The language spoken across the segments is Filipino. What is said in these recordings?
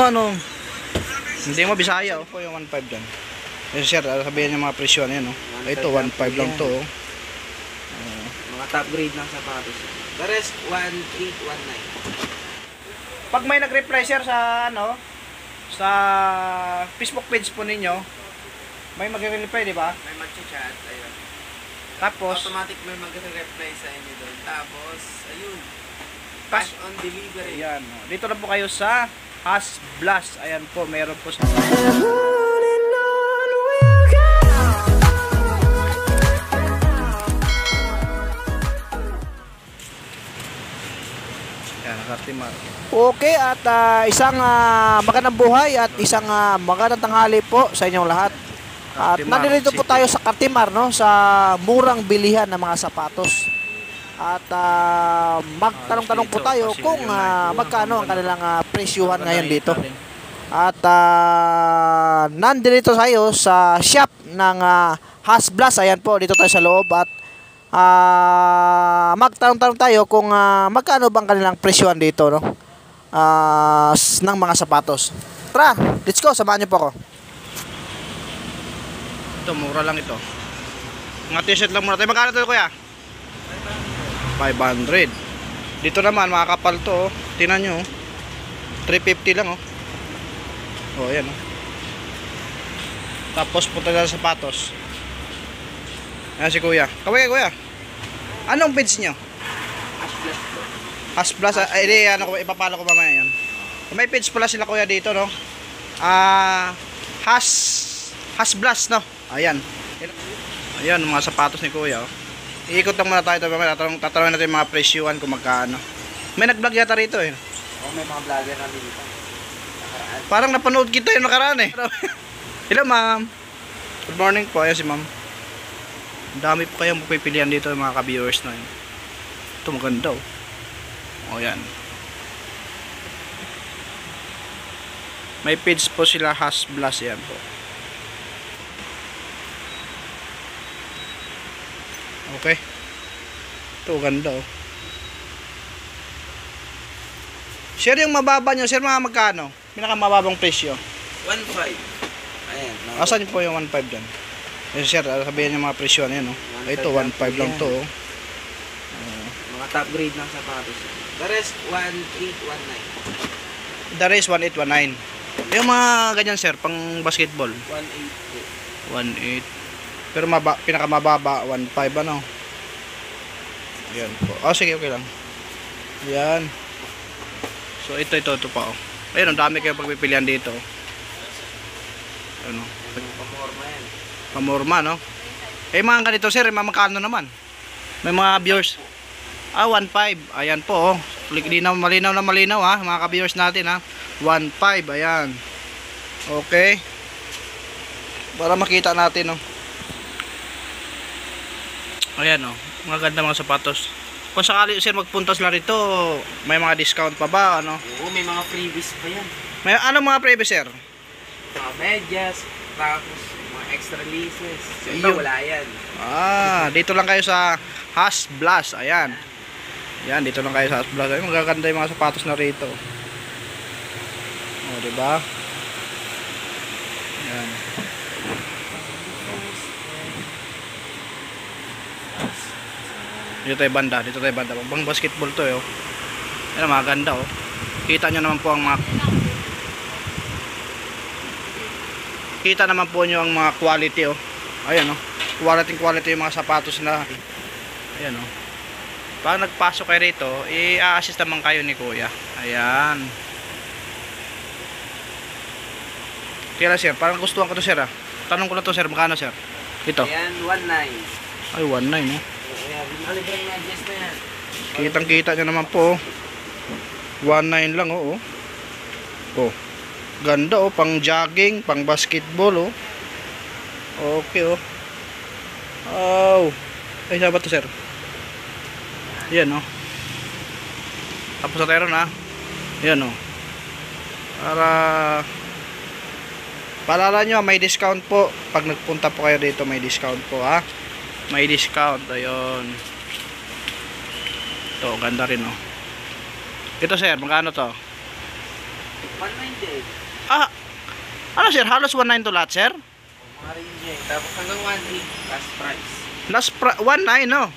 nga no. Hindi mo Bisaya po yung 1.5 dyan. Eh sir, sabihin niyo mga presyo na yan, no? Ito 1.5 lang to, oh. Mga top grade ng sapatos. The rest 1.8, 1.9. Pag may nag-reply sir sa ano, sa Facebook page po ninyo, may mag-reply, di ba? May mag-chat, ayun. Tapos Automatic may mag-reply sa inyo doon. Tapos, ayun. Cash on delivery. ayan, oh. Dito na po kayo sa Has Blast. Ayan po, meron po sa Katimar. Okay, at isang magandang buhay at isang magandang tanghali po sa inyong lahat. At nandito po tayo sa Katimar, no, sa murang bilihan ng mga sapatos. At magtanong-tanong po tayo kung magkano ang kanilang presyuhan ngayon dito. At nandito tayo sa shop ng Has Blast. Ayan po, dito tayo sa loob at magtanong-tanong tayo kung magkano bang kanilang presyuhan dito, no? Ng mga sapatos. Tara, let's go, samahan niyo po ako. Ito, mura lang ito. Mga t-shirt lang muna tayo. Magkano ito, kuya? 500. Dito naman, mga kapal to, oh. Tingnan nyo, oh. 350 lang, oh. Oh, ayan, oh. Tapos punta na sa sapatos. Ayan si kuya. Kaway kuya. Anong page nyo? Has Blast. Ay, di, ano, ipapalo ko mamaya yan. May page pala sila kuya dito, no? Has Blast, no? Ayan. Ayan, mga sapatos ni kuya, oh. Iikot lang muna tayo. Tatanungin natin yung mga presyuhan kung magkano. May nag-vlog yata rito, eh. Oh, may mga vlogger na dito. Parang napanood kita yung nakaraan, eh. Hello, ma'am. Good morning po. Ayan si ma'am. Ang dami po kayong pipilian dito mga ka-viewers na yun. Ito maganda, oh. O yan. May page po sila, Has Blast, yan po. Okay. Ito ganda, oh. Sir, yung mababa nyo, sir, mga magkano? Pinakamababang presyo. 1.5. Ayan. Asan po yung 1.5 dyan? Eh sir, sabihin niyo mga presyo na yan, oh. Ito 1.5 lang to, oh. Mga top grade ng sapatos. The rest 1.8, 1.9. The rest 1.8, 1.9. Yung mga ganyan sir, pang basketball 1.8. 1.8. Pero pinakamababa 1.5, ano. Yan po. Oh, sige, okay lang. Yan. So ito pa, oh. Ayun, ang dami kayong pagpipilian dito. Ano? Pamorma yan. Pamorma, no? Eh mga ganito sir, magkano naman? May mga viewers. 1.5. Ayan po, oh. Malinaw na malinaw, ha, mga ka-viewers natin, ha. 1.5, ayan. Okay. Para makita natin, oh. Ayan, oh. Mga ganda mga sapatos. Kung sakali sir magpunta sila rito, may mga discount pa ba, ano? Oo, may mga freebies pa yan. May ano mga freebies sir? Mga medyas, tapos mga extra laces. So, ito wala yan. Dito lang kayo sa Has Blast. Ayan. Yan, dito lang kayo sa Has Blast. Ay, magaganda yung mga sapatos na rito. O, diba? Ayan. Dito tayo banda. Pang basketball to, eh, oh. Ayan, magaganda, oh. Kita nyo naman po ang mga ang mga quality, oh. Ayan, oh. Quality yung mga sapatos na. Ayan, oh. Pag nagpasok kayo rito, i-assist naman kayo ni kuya. Ayan. Kaya sir, parang gustuhan ko to sir, ah. Tanong ko na to sir, magkano sir? Ito. Ayan, 1.9. Ay, 1.9, oh. Ayan, libreng medyas na yan. Kitang kita nyo naman po, oh. 1.9 lang, oh. Oh. Ganda, oh, pang jogging, pang basketball, oh. Okay, oh. Oh. Ay, saan ba to, sir? Yan, oh. Tapos sa tayo na. Yan, oh. Para paalala nyo, may discount po. Pag nagpunta po kayo dito, may discount po, ha. May discount, ayun. Ito, ganda rin, oh. Ito, sir, magkano to? 190. Ah, ano sir? Halos 1.9 to lahat sir? Mga range eh. Tapos hanggang 1.8 last price. 1.9 no?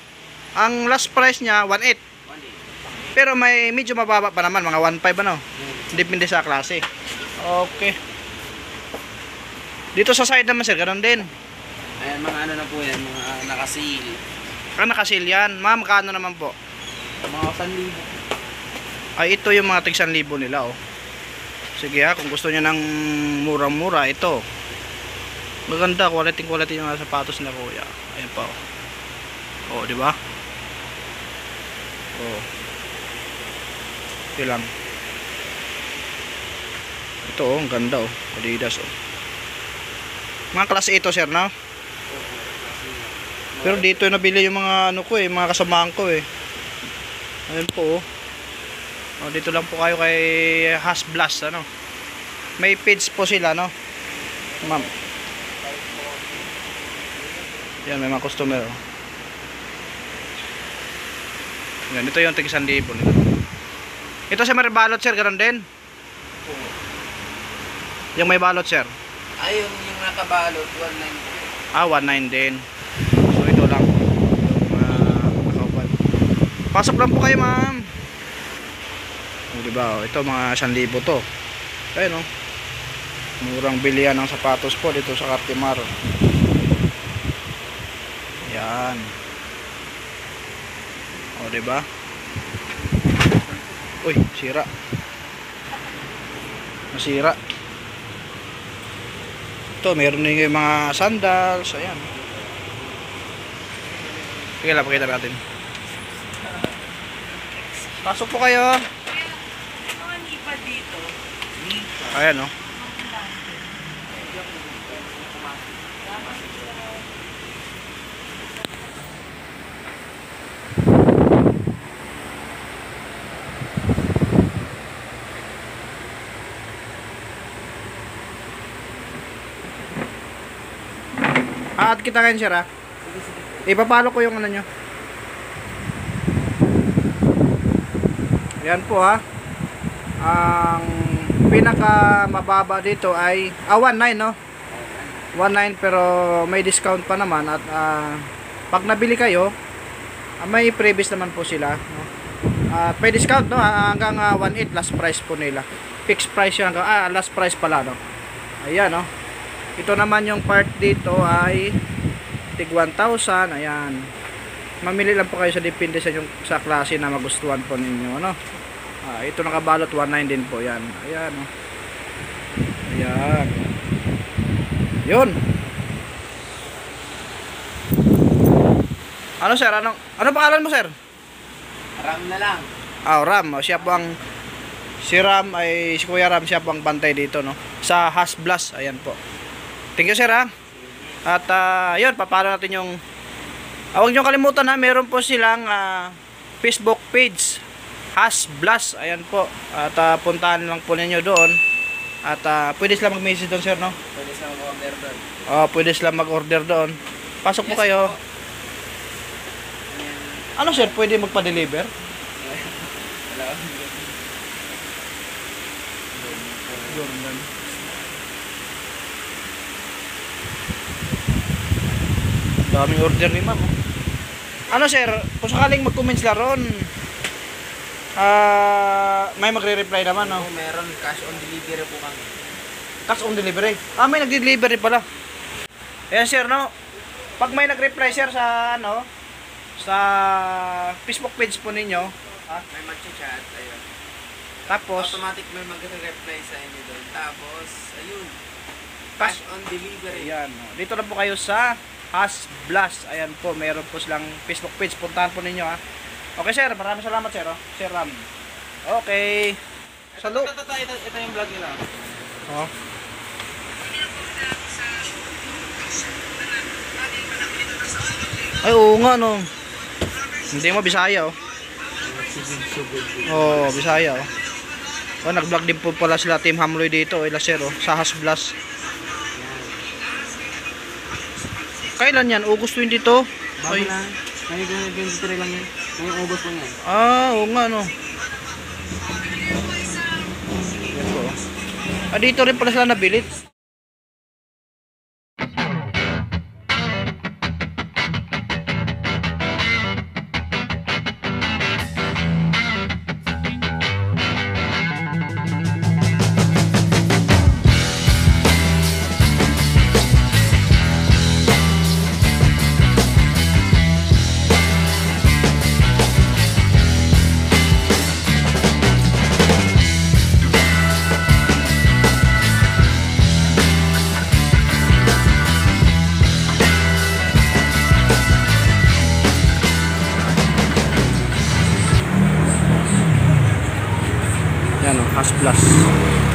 Ang last price niya 1.8. 1.8. Pero may medyo mababa pa naman, mga 1.5 ano? Depende sa klase. Okay. Dito sa side naman sir, ganun din. Ayan, mga ano na po yan, mga nakasil. Ah, nakasil yan. Mga magkano naman po? Mga 1,000. Ay, ito yung mga tig 1,000 nila oh. Sige ha, kung gusto niyo ng murang-mura, ito. Maganda, quality yung mga sapatos na kuya. Ayan pa oh. Oh, di ba? Oh. Ito lang. Ito oh, ang ganda oh. Adidas oh. Mga klase ito sir, no? Pero dito nabili yung mga ano ko eh, mga kasamahan ko eh. Ayun po oh. Oh, dito lang po kayo kay Hasblast ano. May page po sila no. Ma'am. Yan may mga customer oh. Yan, ito yung tig 1,000 nila. Ito sa may balot sir, ganoon din. Yung may balot sir. Ayun, yung nakabalot, 190. Ah, 1.9 din. So ito lang. Nakaupan. Pasok lang po kayo ma'am. O, diba? O, ito mga 1,000 to. Ayun o. Murang bilihan ng sapatos po dito sa Cartimar. Yan. O, diba? Uy, sira. Masira. Ito, meron din yung mga sandals. Ayan. Sige lang, pakita natin. Pasok po kayo. Mga nipa dito. Ayan o. At kita kayo sir ha. Ipapalo ko yung ano nyo. Yan po ha. Ang pinaka mababa dito ay 1.9 no. 1.9 pero may discount pa naman at pag nabili kayo may previous naman po sila no? At may discount no hanggang 1.8 last price po nila. Fixed price yung hanggang last price pala no. Ayan no. Ito naman yung part dito ay tig 1,000. Ayan. Mamili lang po kayo sa depende sa klase na magustuhan po ninyo no. Ito nakabalot 1.9 din po yan. Ayan oh. Ayan. Yun. Ano sir? Ano pangalan mo sir? Ram na lang. Ram. Siya po ang si Ram ay si Kuya Ram siya po ang bantay dito no. Sa Hasblast. Ayan po. Thank you sir ha. At yun, papalo natin yung huwag nyo kalimutan ha, meron po silang Facebook page Hasblast, ayan po. At puntahan lang po ninyo doon. At pwede sila mag-message doon sir no? Pwede sila mag-order doon. Pwede sila mag-order doon. Pasok po kayo. Ano sir, pwede magpa-deliver? Hello. Jordan. Daming order ni ma'am. Ano sir, kung sakaling mag-comment sila ron, may magre-reply naman no? Meron cash on delivery po kami. Cash on delivery? May nag-delivery pala. Ayan sir no, pag may nag-reply sir sa ano, sa Facebook page po ninyo, may mag-chat, ayun. tapos Automatic may magre-reply sa inyo doon. Tapos, ayun. Cash on delivery. ayan, dito na po kayo sa Hasblast. Ayan po, meron po silang Facebook page. Puntahan po ninyo ha. Okay sir, maraming salamat sir. Sir Ram. Okay. Salud. Ito yung vlog nila. Oh. Ay, oo nga no. Hindi mo Bisaya oh. Oh, Bisaya oh. Oh, nag-vlog din po pala sila Team Hamloy dito, ila sir oh, sa Hasblast. Kailan yan? August 22? Bago lang. Ngayon 23 lang yun. Ngayong August lang yan. Oo nga no. Yan po. Ah, dito rin pala sila nabili. Yan o, Has Plus.